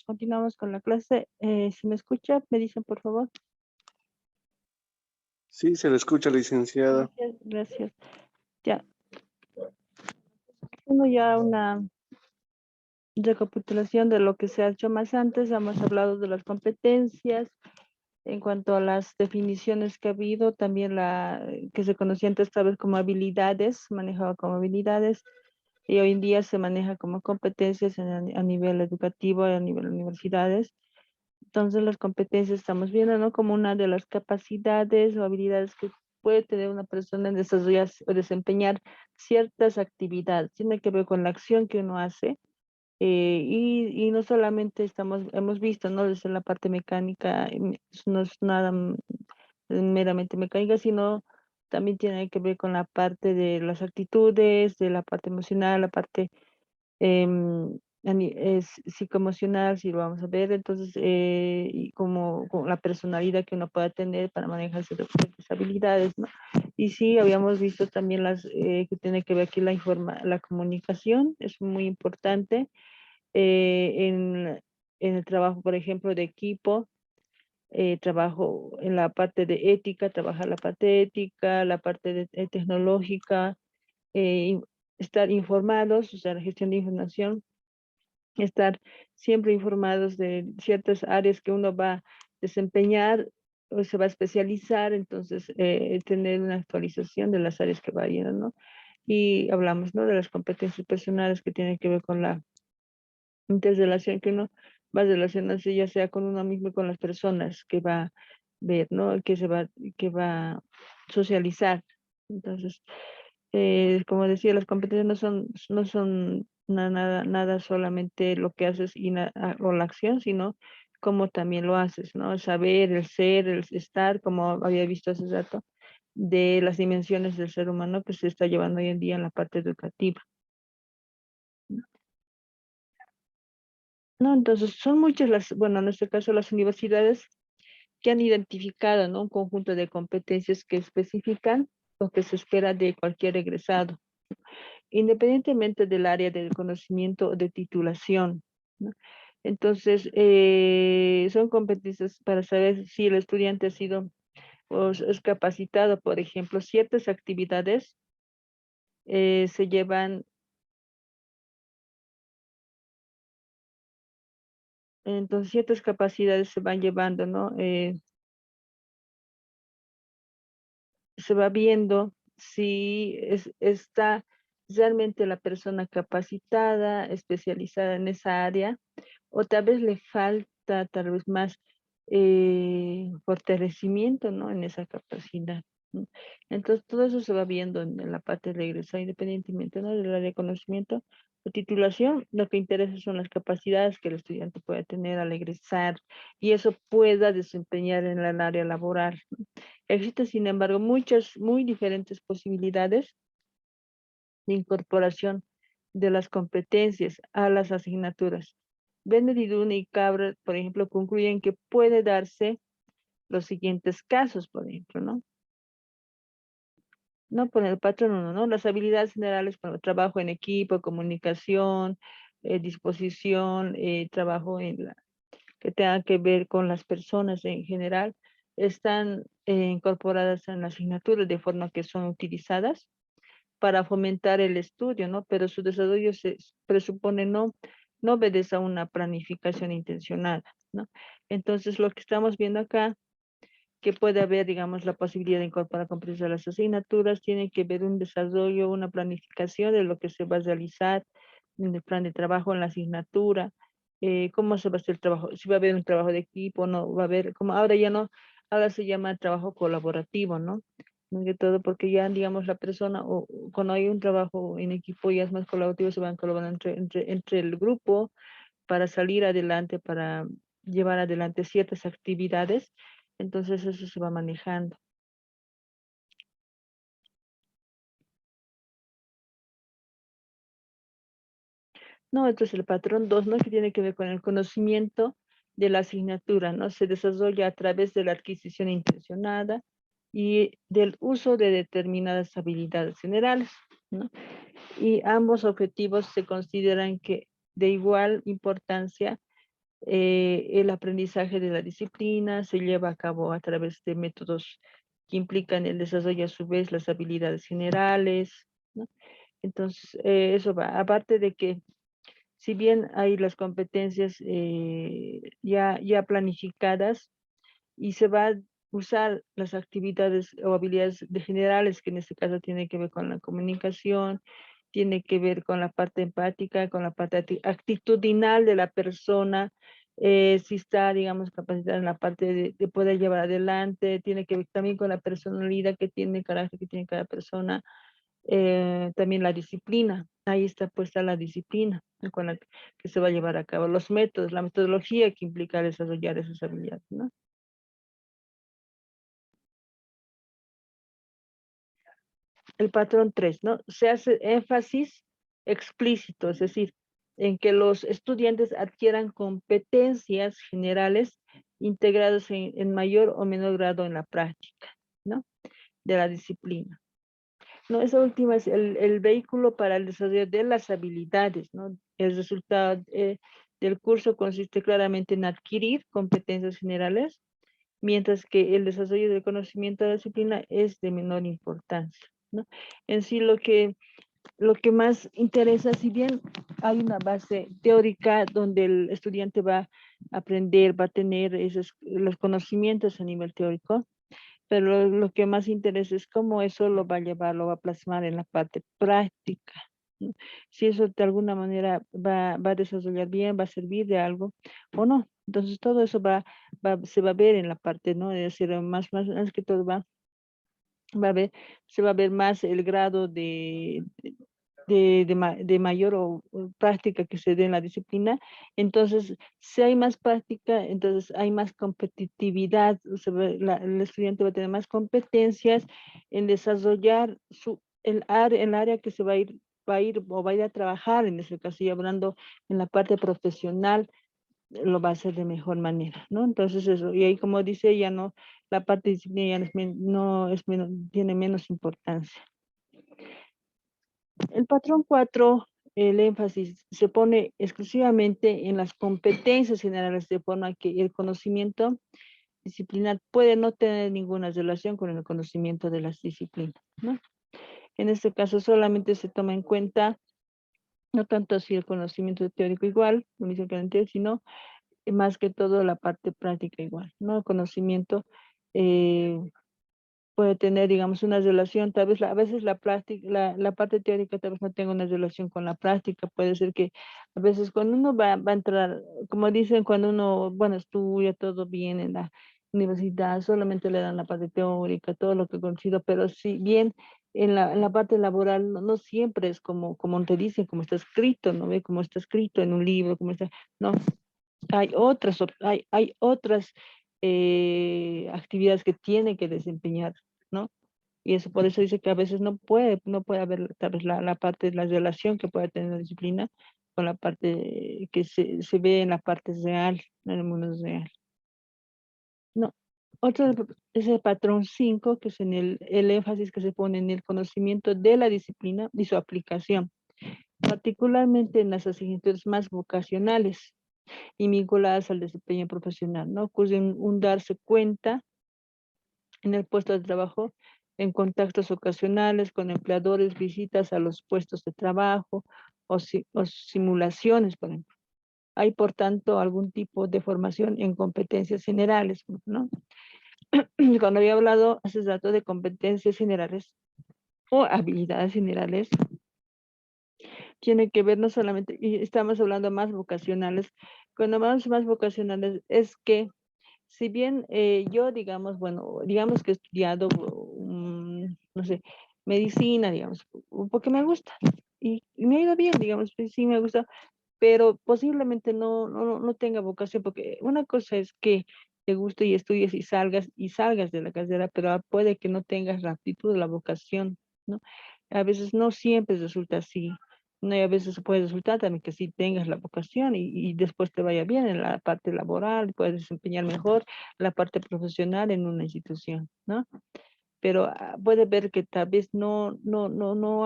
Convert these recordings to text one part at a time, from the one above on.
continuamos con la clase. Si me escucha, me dicen por favor. Sí, se le escucha, licenciada. Gracias, gracias. Ya, tengo ya una recapitulación de lo que se ha hecho más antes. Hemos hablado de las competencias. En cuanto a las definiciones que ha habido, también la que se conocía antes tal vez como habilidades, manejaba como habilidades, y hoy en día se maneja como competencias a nivel educativo, a nivel universidades. Entonces las competencias estamos viendo, ¿no? Como una de las capacidades o habilidades que puede tener una persona en desarrollar o desempeñar ciertas actividades. Tiene que ver con la acción que uno hace. Y no solamente hemos visto, ¿no? Desde la parte mecánica, no es nada meramente mecánica, sino también tiene que ver con la parte de las actitudes, de la parte emocional, la parte es psicoemocional, si lo vamos a ver, entonces, y como la personalidad que uno pueda tener para manejar sus habilidades, ¿no? Y sí, habíamos visto también las que tiene que ver aquí la comunicación, es muy importante en el trabajo, por ejemplo, de equipo, trabajo en la parte de ética, trabajar la parte ética, la parte tecnológica, eh, estar informados, o sea, la gestión de información, estar siempre informados de ciertas áreas que uno va a desempeñar o se va a especializar, entonces tener una actualización de las áreas que va yendo, ¿no? Y hablamos, ¿no? De las competencias personales que tienen que ver con la interrelación que uno va a relacionarse ya sea con uno mismo y con las personas que va a ver, ¿no? Que va a socializar. Entonces, como decía, las competencias no son nada solamente lo que haces o la acción, sino cómo también lo haces, ¿no? El saber, el ser, el estar, como había visto hace rato, de las dimensiones del ser humano que se está llevando hoy en día en la parte educativa. No, entonces son muchas bueno, en este caso las universidades que han identificado, ¿no? Un conjunto de competencias que especifican lo que se espera de cualquier egresado, independientemente del área del conocimiento o de titulación, ¿no? Entonces, son competencias para saber si el estudiante ha sido o es capacitado, por ejemplo, ciertas actividades se llevan, entonces ciertas capacidades se van llevando, ¿no? Se va viendo si está realmente la persona capacitada, especializada en esa área, o tal vez le falta tal vez más fortalecimiento, ¿no? En esa capacidad, ¿no? Entonces, todo eso se va viendo en la parte de egresado, independientemente, ¿no? Del área de conocimiento o titulación, lo que interesa son las capacidades que el estudiante pueda tener al egresar y eso pueda desempeñar en el área laboral. Existen, sin embargo, muchas, muy diferentes posibilidades de incorporación de las competencias a las asignaturas. Benedidune y Cabra, por ejemplo, concluyen que puede darse los siguientes casos, por ejemplo, ¿no? No, por el patrón uno, ¿no? Las habilidades generales para el trabajo en equipo, comunicación, disposición, trabajo que tenga que ver con las personas en general, están incorporadas en la asignatura de forma que son utilizadas para fomentar el estudio, ¿no? Pero su desarrollo se presupone no obedece a una planificación intencionada, ¿no? Entonces, lo que estamos viendo acá, que puede haber, digamos, la posibilidad de incorporar competencias a las asignaturas, tiene que ver un desarrollo, una planificación de lo que se va a realizar en el plan de trabajo en la asignatura, cómo se va a hacer el trabajo, si va a haber un trabajo de equipo, no va a haber, como ahora ya no, ahora se llama trabajo colaborativo, ¿no? Más que todo porque ya, digamos, la persona, o cuando hay un trabajo en equipo ya es más colaborativo, se van colaborando entre el grupo para salir adelante, para llevar adelante ciertas actividades, entonces eso se va manejando. No, entonces el patrón 2, ¿no? Que tiene que ver con el conocimiento de la asignatura, ¿no? Se desarrolla a través de la adquisición intencionada y del uso de determinadas habilidades generales, ¿no? Y ambos objetivos se consideran que de igual importancia El aprendizaje de la disciplina se lleva a cabo a través de métodos que implican el desarrollo a su vez las habilidades generales, ¿no? Entonces, eso va, aparte de que si bien hay las competencias ya planificadas y se va a usar las actividades o habilidades de generales, que en este caso tiene que ver con la comunicación, tiene que ver con la parte empática, con la parte actitudinal de la persona, si está, digamos, capacitada en la parte de poder llevar adelante, tiene que ver también con la personalidad que tiene, el carácter que tiene cada persona, también la disciplina. Ahí está puesta la disciplina, ¿no? Con la que se va a llevar a cabo, los métodos, la metodología que implica desarrollar esas habilidades, ¿no? El patrón 3, ¿no? Se hace énfasis explícito, es decir, en que los estudiantes adquieran competencias generales integradas en mayor o menor grado en la práctica, ¿no? De la disciplina. No, esa última es el vehículo para el desarrollo de las habilidades, ¿no? El resultado del curso consiste claramente en adquirir competencias generales, mientras que el desarrollo del conocimiento de la disciplina es de menor importancia, ¿no? En sí lo que más interesa, si bien hay una base teórica donde el estudiante va a aprender, va a tener esos, los conocimientos a nivel teórico, pero lo que más interesa es cómo eso lo va a llevar, lo va a plasmar en la parte práctica, ¿no? Si eso de alguna manera va a desarrollar bien, va a servir de algo o no. Entonces todo eso se va a ver en la parte, ¿no? Es decir, más que todo va a ver, se va a ver más el grado de mayor o práctica que se dé en la disciplina. Entonces, si hay más práctica, entonces hay más competitividad, el estudiante va a tener más competencias en desarrollar el área que se va a ir a trabajar, en este caso, y hablando en la parte profesional, lo va a hacer de mejor manera, ¿no? Entonces eso, y ahí como dice ella, no, la parte disciplinaria no es menos, tiene menos importancia. El patrón 4, el énfasis se pone exclusivamente en las competencias generales, de forma que el conocimiento disciplinar puede no tener ninguna relación con el conocimiento de las disciplinas, ¿no? En este caso solamente se toma en cuenta, no tanto así el conocimiento teórico igual, lo mismo que antes, sino más que todo la parte práctica igual, ¿no? El conocimiento eh, puede tener, digamos, una relación, tal vez a veces la práctica, la parte teórica tal vez no tenga una relación con la práctica, puede ser que a veces cuando uno va a entrar, como dicen, cuando uno, bueno, estudia todo bien en la universidad, solamente le dan la parte teórica, todo lo que conocido, pero si bien en la parte laboral no siempre es como te dicen, como está escrito, ¿no ve? Como está escrito en un libro, como está, no, hay otras actividades que tiene que desempeñar, ¿no? Y eso por eso dice que a veces no puede haber tal vez la parte de la relación que puede tener la disciplina con la parte que se ve en la parte real, en el mundo real. No. Otro es el patrón 5, que es en el énfasis que se pone en el conocimiento de la disciplina y su aplicación, particularmente en las asignaturas más vocacionales y vinculadas al desempeño profesional, ¿no? Ocurre un darse cuenta en el puesto de trabajo, en contactos ocasionales con empleadores, visitas a los puestos de trabajo o simulaciones, por ejemplo. Hay, por tanto, algún tipo de formación en competencias generales, ¿no? Cuando había hablado hace rato de competencias generales o habilidades generales, tiene que ver no solamente, y estamos hablando más vocacionales, cuando hablamos más vocacionales es que si bien yo, digamos, bueno, digamos que he estudiado, no sé, medicina, digamos, porque me gusta y me ha ido bien, digamos, pues sí me gusta, pero posiblemente no tenga vocación, porque una cosa es que te guste y estudies y salgas de la carrera, pero puede que no tengas la aptitud, la vocación, ¿no? A veces no siempre resulta así, ¿no? Y a veces puede resultar también que sí tengas la vocación y después te vaya bien en la parte laboral, puedes desempeñar mejor la parte profesional en una institución, ¿no? Pero puede ver que tal vez no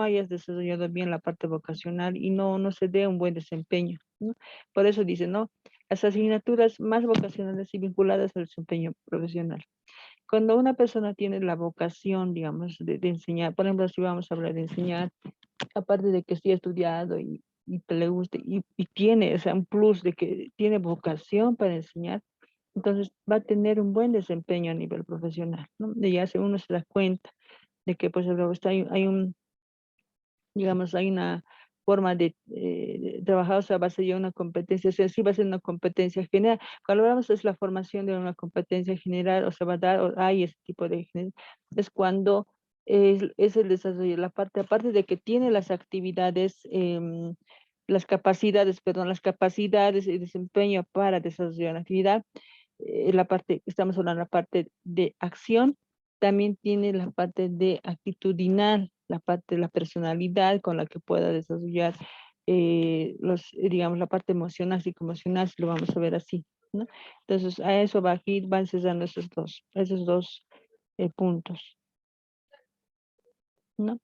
hayas desarrollado bien la parte vocacional y no se dé un buen desempeño, ¿no? Por eso dice, ¿no? las asignaturas más vocacionales y vinculadas al desempeño profesional. Cuando una persona tiene la vocación, digamos, de enseñar, por ejemplo, si vamos a hablar de enseñar, aparte de que sí ha estudiado y que le guste y tiene, o sea, un plus de que tiene vocación para enseñar, entonces va a tener un buen desempeño a nivel profesional, ¿no? De ya se uno se da cuenta de que, pues, luego está, hay un, digamos, hay una forma de trabajar, o sea, va a ser ya una competencia, o sea, sí va a ser una competencia general. Cuando hablamos es la formación de una competencia general, o sea, va a dar, o hay ese tipo de, es cuando es el desarrollo, la parte, aparte de que tiene las actividades, las capacidades, perdón, las capacidades y desempeño para desarrollar una actividad, la parte, estamos hablando de la parte de acción, también tiene la parte de actitudinal, la parte de la personalidad con la que pueda desarrollar digamos, la parte emocional, psicoemocional, si lo vamos a ver así, ¿no? Entonces, a eso va aquí, van cesando esos dos puntos, ¿no?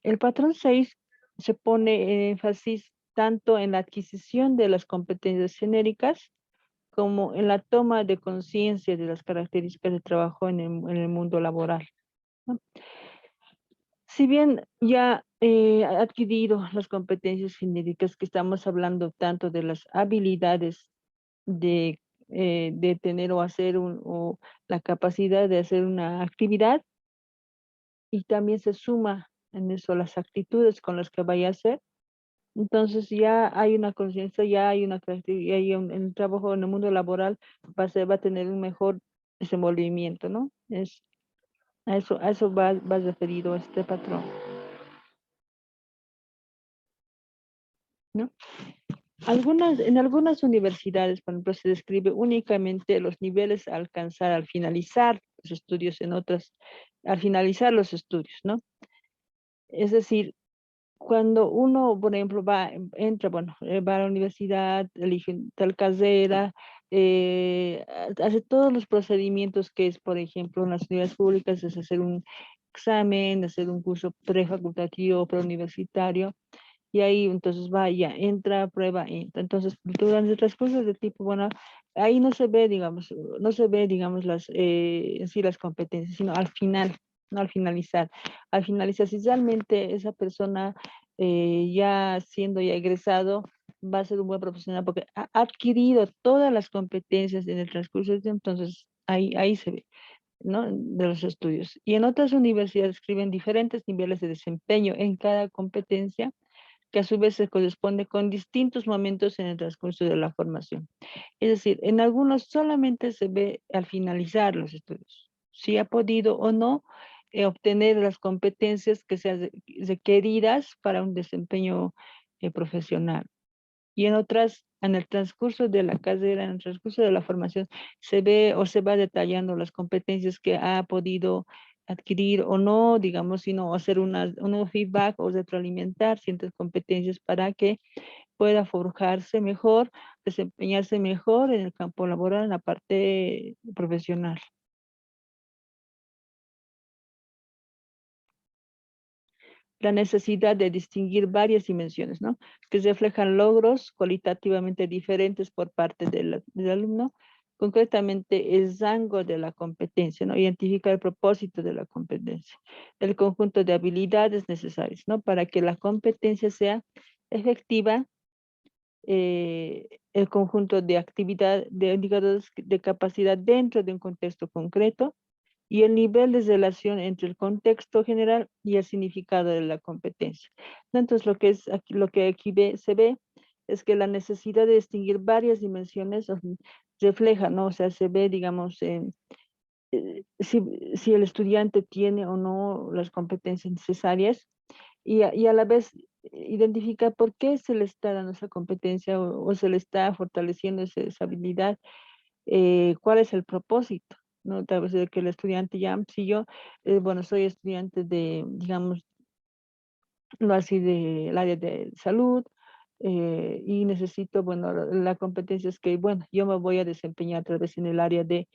El patrón 6 se pone énfasis tanto en la adquisición de las competencias genéricas como en la toma de conciencia de las características de trabajo en el mundo laboral, ¿no? Si bien ya ha adquirido las competencias genéricas, que estamos hablando tanto de las habilidades de tener o hacer o la capacidad de hacer una actividad, y también se suma en eso las actitudes con las que vaya a hacer, entonces ya hay una conciencia, ya hay una característica, ya hay en el trabajo en el mundo laboral va a tener un mejor desenvolvimiento, ¿no? A eso va referido este patrón, ¿no? En algunas universidades, por ejemplo, se describe únicamente los niveles a alcanzar al finalizar los estudios, en otras, al finalizar los estudios, ¿no? Es decir, cuando uno, por ejemplo, entra, bueno, va a la universidad, elige tal carrera, hace todos los procedimientos que es, por ejemplo, en las universidades públicas, es hacer un examen, hacer un curso prefacultativo, preuniversitario, y ahí entonces vaya, entra, prueba, entra. Entonces, durante el transcurso de tipo, bueno, ahí no se ve, digamos, no se ve, digamos, en sí las competencias, sino al final, no al finalizar. Al finalizar, si realmente esa persona ya siendo ya egresado, va a ser un buen profesional porque ha adquirido todas las competencias en el transcurso de tiempo, entonces ahí se ve, ¿no? De los estudios. Y en otras universidades escriben diferentes niveles de desempeño en cada competencia que a su vez se corresponde con distintos momentos en el transcurso de la formación. Es decir, en algunos solamente se ve al finalizar los estudios, si ha podido o no obtener las competencias que sean requeridas para un desempeño profesional. Y en otras, en el transcurso de la carrera, en el transcurso de la formación, se ve o se va detallando las competencias que ha podido adquirir o no, digamos, sino hacer un feedback o retroalimentar ciertas competencias para que pueda forjarse mejor, desempeñarse mejor en el campo laboral, en la parte profesional. La necesidad de distinguir varias dimensiones, ¿no? Que reflejan logros cualitativamente diferentes por parte del alumno, concretamente el rango de la competencia, ¿no? Identificar el propósito de la competencia, el conjunto de habilidades necesarias, ¿no? Para que la competencia sea efectiva, el conjunto de actividad, de indicadores de capacidad dentro de un contexto concreto, y el nivel de relación entre el contexto general y el significado de la competencia. ¿No? Entonces, lo que aquí se ve es que la necesidad de distinguir varias dimensiones refleja, ¿no? O sea, se ve, digamos, si el estudiante tiene o no las competencias necesarias y a la vez identifica por qué se le está dando esa competencia o se le está fortaleciendo esa habilidad, cuál es el propósito, ¿no? Tal vez de que el estudiante ya, si yo, bueno, soy estudiante de, digamos, no así del área de salud, y necesito, bueno, la competencia es que, bueno, yo me voy a desempeñar tal vez en el área de,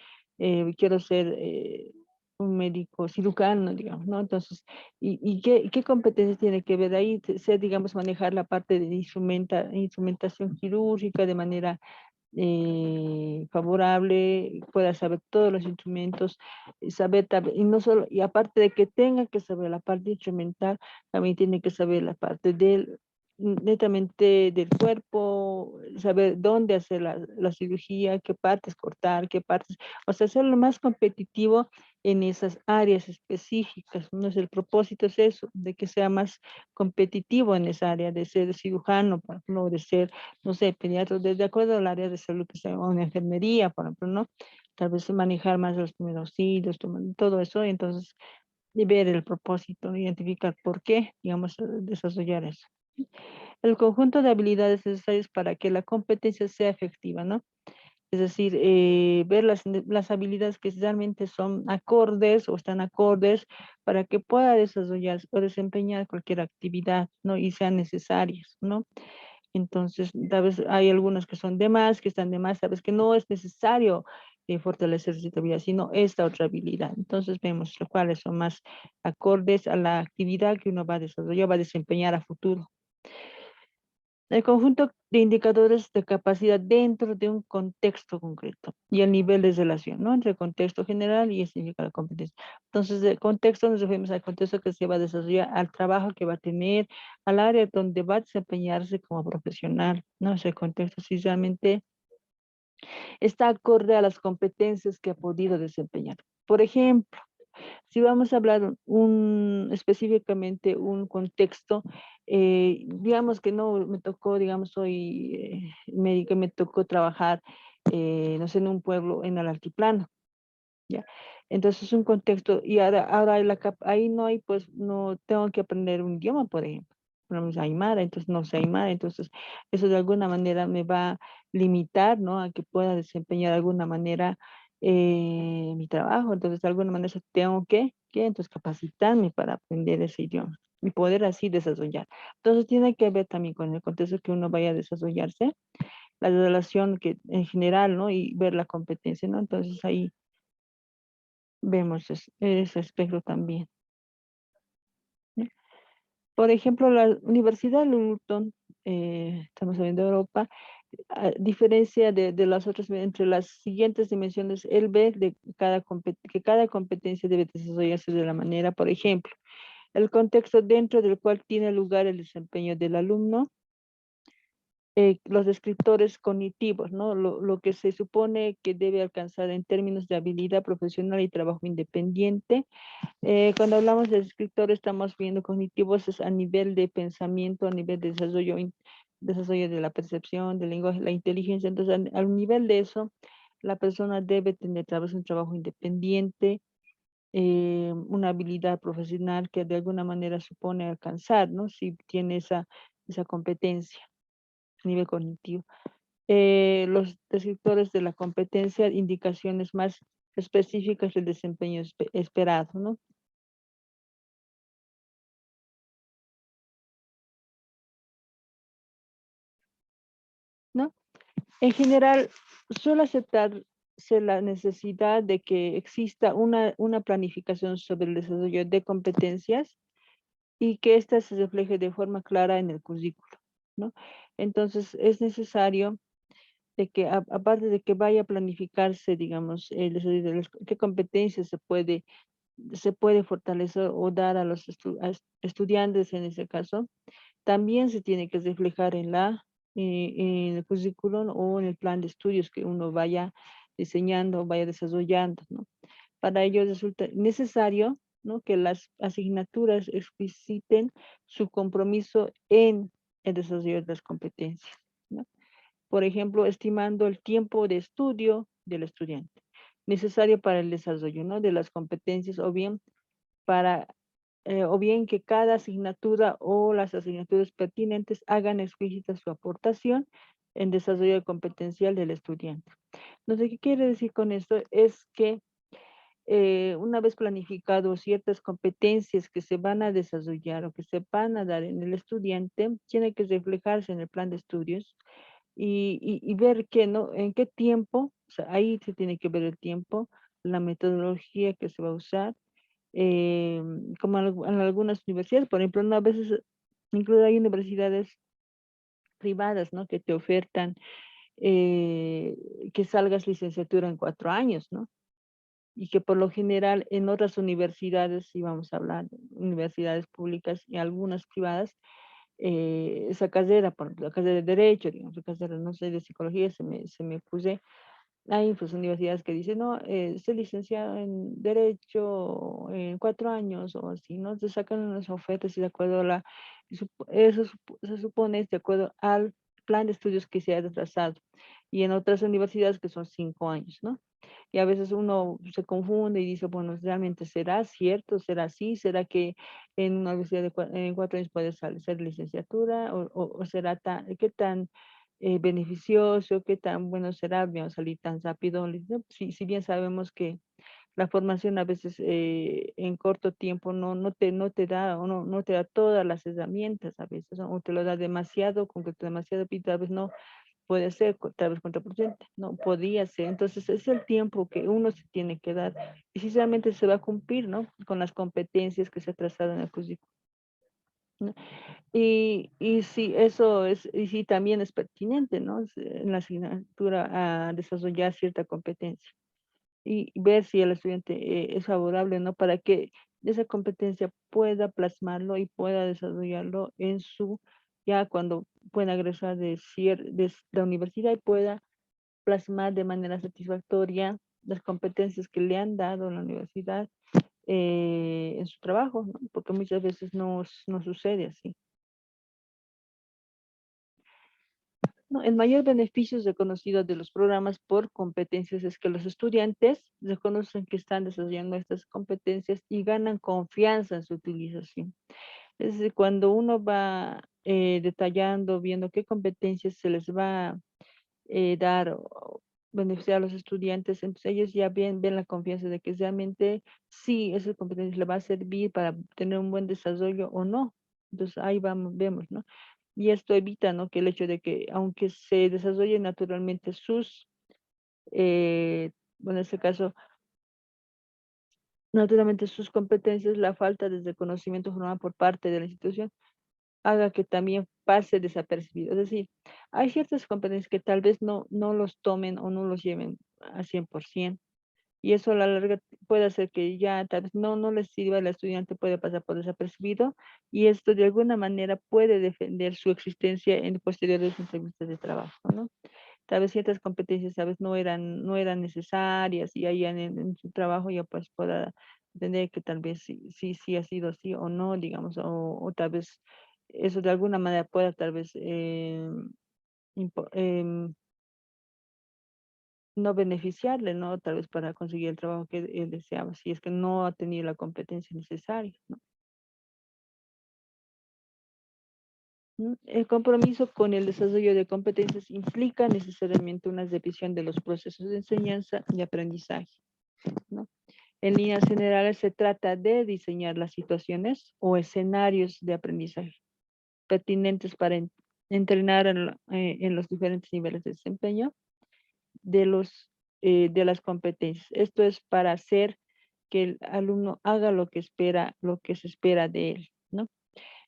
quiero ser un médico cirujano, digamos, ¿no? Entonces, ¿y qué competencias tiene que ver ahí? Ser, digamos, manejar la parte de instrumentación quirúrgica de manera favorable, pueda saber todos los instrumentos, saber y no solo, y aparte de que tenga que saber la parte instrumental, también tiene que saber la parte del netamente del cuerpo, saber dónde hacer la cirugía, qué partes cortar, qué partes, o sea, hacerlo más competitivo en esas áreas específicas, ¿no? Es el propósito es eso, de que sea más competitivo en esa área, de ser cirujano, por ejemplo, de ser, no sé, pediatra, de acuerdo al área de salud que sea, o en enfermería, por ejemplo, ¿no? Tal vez manejar más los primeros auxilios, todo eso, entonces, y ver el propósito, identificar por qué, digamos, desarrollar eso. El conjunto de habilidades necesarias para que la competencia sea efectiva, ¿no? Es decir, ver las habilidades que realmente son acordes o están acordes para que pueda desarrollar o desempeñar cualquier actividad, ¿no? Y sean necesarias, ¿no? Entonces, tal vez hay algunas que son de más, que están de más, sabes que no es necesario fortalecer esta habilidad, sino esta otra habilidad. Entonces, vemos cuáles son más acordes a la actividad que uno va a desarrollar, va a desempeñar a futuro. El conjunto de indicadores de capacidad dentro de un contexto concreto y el nivel de relación, ¿no? Entre el contexto general y el significado de la competencia. Entonces, de contexto nos referimos al contexto que se va a desarrollar, al trabajo que va a tener, al área donde va a desempeñarse como profesional, ¿no? Ese contexto, si realmente está acorde a las competencias que ha podido desempeñar. Por ejemplo, si vamos a hablar específicamente un contexto, digamos que no me tocó, digamos, soy médica, me tocó trabajar, no sé, en un pueblo en el altiplano, ¿ya? Entonces es un contexto, y ahora ahí no hay, pues, no tengo que aprender un idioma, por ejemplo. Por ejemplo, Aymara, entonces no sé Aymara, entonces eso de alguna manera me va a limitar, ¿no? A que pueda desempeñar de alguna manera mi trabajo. Entonces, de alguna manera tengo que entonces capacitarme para aprender ese idioma y poder así desarrollar. Entonces, tiene que ver también con el contexto que uno vaya a desarrollarse, la relación que en general, ¿no? Y ver la competencia, ¿no? Entonces, ahí vemos ese aspecto también, ¿no? Por ejemplo, la Universidad de Luton, estamos hablando de Europa, a diferencia de las otras, entre las siguientes dimensiones, él ve que cada competencia debe desarrollarse de la manera, por ejemplo, el contexto dentro del cual tiene lugar el desempeño del alumno, los descriptores cognitivos, ¿no? Lo que se supone que debe alcanzar en términos de habilidad profesional y trabajo independiente. Cuando hablamos de escritores, estamos viendo cognitivos es a nivel de pensamiento, a nivel de desarrollo, desarrollo de la percepción, del lenguaje, la inteligencia. Entonces, al nivel de eso, la persona debe tener tal vez un trabajo independiente, una habilidad profesional que de alguna manera supone alcanzar, ¿no? Si tiene esa competencia a nivel cognitivo. Los descriptores de la competencia, indicaciones más específicas del desempeño esperado, ¿no? ¿No? En general, suele aceptarse la necesidad de que exista una planificación sobre el desarrollo de competencias y que ésta se refleje de forma clara en el currículo, ¿no? Entonces, es necesario de que, aparte de que vaya a planificarse, digamos, el desarrollo de qué competencias se puede fortalecer o dar a los estudiantes en ese caso, también se tiene que reflejar en el currículum o en el plan de estudios que uno vaya diseñando, vaya desarrollando, ¿no? Para ello resulta necesario, ¿no? Que las asignaturas expliciten su compromiso en el desarrollo de las competencias, ¿no? Por ejemplo, estimando el tiempo de estudio del estudiante necesario para el desarrollo, ¿no? De las competencias para, o bien que cada asignatura o las asignaturas pertinentes hagan explícita su aportación en desarrollo competencial del estudiante. Entonces, ¿qué quiere decir con esto? Es que una vez planificado ciertas competencias que se van a desarrollar o que se van a dar en el estudiante, tiene que reflejarse en el plan de estudios y ver ¿no? En qué tiempo, o sea, ahí se tiene que ver el tiempo, la metodología que se va a usar, como en algunas universidades, por ejemplo, ¿no? A veces, incluso hay universidades privadas, ¿no? Que te ofertan que salgas licenciatura en 4 años, ¿no? Y que por lo general en otras universidades, si vamos a hablar de universidades públicas y algunas privadas, esa carrera, por ejemplo, la carrera de Derecho, digamos, la carrera, no sé, de Psicología, se me ocurre. Hay pues universidades que dicen, no, se licenciado en Derecho en 4 años o así, ¿no? Te sacan unas ofertas y de acuerdo a la, se supone es de acuerdo al plan de estudios que se ha trazado. Y en otras universidades que son 5 años, ¿no? Y a veces uno se confunde y dice, bueno, ¿realmente será cierto? ¿Será así? ¿Será que en una universidad de en 4 años puede ser licenciatura? ¿O será tan, qué tan beneficioso, qué tan bueno será, digamos, salir tan rápido? Si bien sabemos que la formación a veces en corto tiempo no te da, o no te da todas las herramientas a veces, ¿no? O te lo da demasiado, con que demasiado, y tal vez no puede ser tal vez contraproducente, no podía ser. Entonces es el tiempo que uno se tiene que dar y si realmente se va a cumplir, ¿no? Con las competencias que se ha trazado en el currículum, ¿no? Y si eso es, y si también es pertinente, ¿no? En la asignatura a desarrollar cierta competencia y ver si el estudiante es favorable, ¿no? Para que esa competencia pueda plasmarlo y pueda desarrollarlo en su, ya cuando pueda egresar de la universidad y pueda plasmar de manera satisfactoria las competencias que le han dado en la universidad en su trabajo, ¿no? Porque muchas veces no sucede así. No, el mayor beneficio reconocido de los programas por competencias es que los estudiantes reconocen que están desarrollando estas competencias y ganan confianza en su utilización. Es decir, cuando uno va detallando, viendo qué competencias se les va a dar o beneficiar a los estudiantes, entonces ellos ya ven la confianza de que realmente sí, esa competencia le va a servir para tener un buen desarrollo o no. Entonces ahí vamos, vemos, ¿no? Y esto evita, ¿no? Que el hecho de que aunque se desarrollen naturalmente bueno, en este caso, naturalmente sus competencias, la falta de reconocimiento formal por parte de la institución haga que también pase desapercibido. Es decir, hay ciertas competencias que tal vez no los tomen o no los lleven al 100%. Y eso a la larga puede hacer que ya tal vez no les sirva, el estudiante puede pasar por desapercibido y esto de alguna manera puede defender su existencia en posteriores entrevistas de trabajo, ¿no? Tal vez ciertas competencias tal vez no eran necesarias y ahí en su trabajo ya pues pueda entender que tal vez sí ha sido así o no, digamos, o tal vez eso de alguna manera pueda tal vez impo- em, no beneficiarle, ¿no? Tal vez para conseguir el trabajo que él deseaba, si es que no ha tenido la competencia necesaria, ¿no? El compromiso con el desarrollo de competencias implica necesariamente una revisión de los procesos de enseñanza y aprendizaje, ¿no? En líneas generales se trata de diseñar las situaciones o escenarios de aprendizaje pertinentes para entrenar en los diferentes niveles de desempeño de las competencias. Esto es para hacer que el alumno haga lo que se espera de él, ¿no?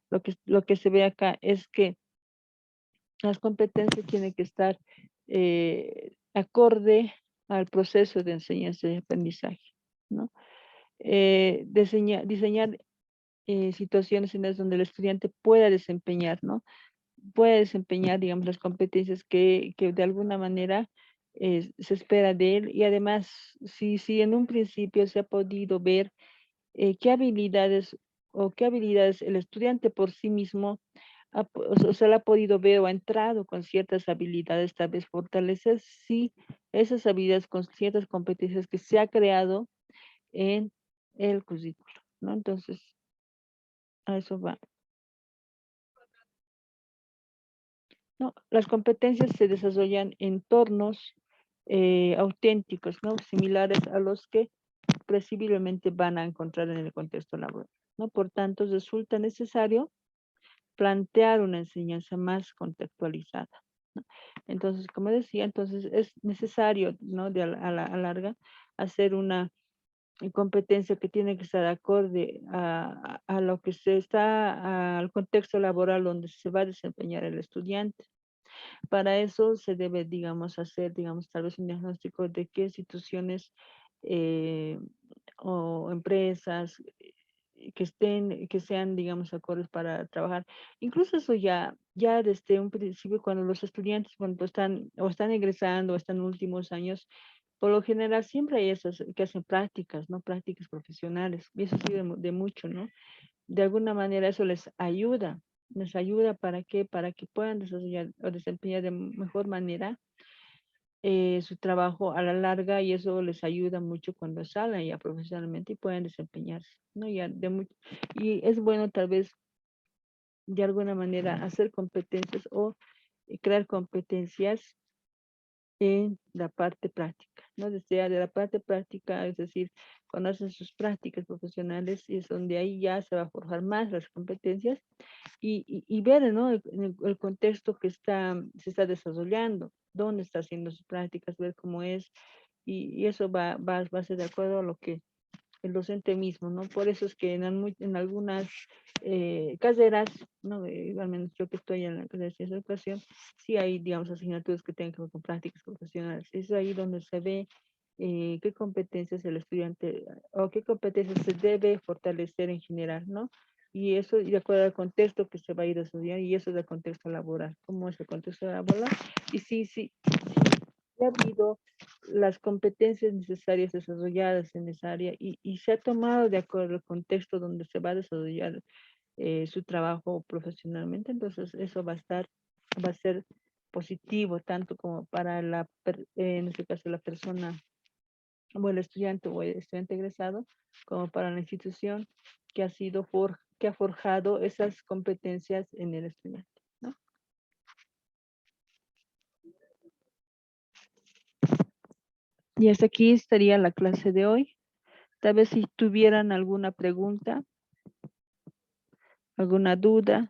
Lo que se ve acá es que las competencias tienen que estar acorde al proceso de enseñanza y aprendizaje, ¿no? Diseñar situaciones en las donde el estudiante pueda desempeñar, ¿no? Pueda desempeñar, digamos, las competencias que de alguna manera se espera de él y además, si en un principio se ha podido ver qué habilidades o qué habilidades el estudiante por sí mismo o se la ha podido ver o ha entrado con ciertas habilidades, tal vez fortalecer, sí, esas habilidades con ciertas competencias que se ha creado en el currículo, ¿no? Entonces, a eso va. ¿No? Las competencias se desarrollan en entornos auténticos, ¿no? Similares a los que presumiblemente van a encontrar en el contexto laboral, ¿no? Por tanto, resulta necesario plantear una enseñanza más contextualizada, ¿no? Entonces, como decía, entonces es necesario, ¿no? A larga, hacer una competencia que tiene que estar acorde a lo que se está, al contexto laboral donde se va a desempeñar el estudiante. Para eso se debe, digamos, hacer, digamos, tal vez un diagnóstico de qué instituciones eh, o empresas que sean, digamos, acordes para trabajar. Incluso eso ya desde un principio, cuando los estudiantes, cuando están egresando o están en últimos años, por lo general siempre hay esos que hacen prácticas, ¿no? Prácticas profesionales. Y eso sirve de mucho, ¿no? De alguna manera eso les ayuda para que puedan desarrollar o desempeñar de mejor manera su trabajo a la larga, y eso les ayuda mucho cuando salen ya profesionalmente y pueden desempeñarse, ¿no? Y es bueno tal vez de alguna manera hacer competencias o crear competencias en la parte práctica, ¿no? Desde de la parte práctica, es decir, cuando hacen sus prácticas profesionales, es donde ahí ya se va a forjar más las competencias y ver, ¿no? El contexto que se está desarrollando, dónde está haciendo sus prácticas, ver cómo es, y eso va a ser de acuerdo a lo que el docente mismo, ¿no? Por eso es que en algunas carreras, ¿no? Al menos yo que estoy en la carrera de ciencia de educación, sí hay, digamos, asignaturas que tienen que ver con prácticas profesionales. Es ahí donde se ve qué competencias el estudiante o qué competencias se debe fortalecer en general, ¿no? Y eso, y de acuerdo al contexto que se va a ir a estudiar, y eso es el contexto laboral. ¿Cómo es el contexto laboral? Y sí ha habido las competencias necesarias desarrolladas en esa área y se ha tomado de acuerdo al contexto donde se va a desarrollar su trabajo profesionalmente. Entonces eso va a ser positivo tanto como para en este caso la persona o el estudiante o el estudiante egresado, como para la institución que que ha forjado esas competencias en el estudiante, ¿no? Y hasta aquí estaría la clase de hoy. Tal vez si tuvieran alguna pregunta, alguna duda,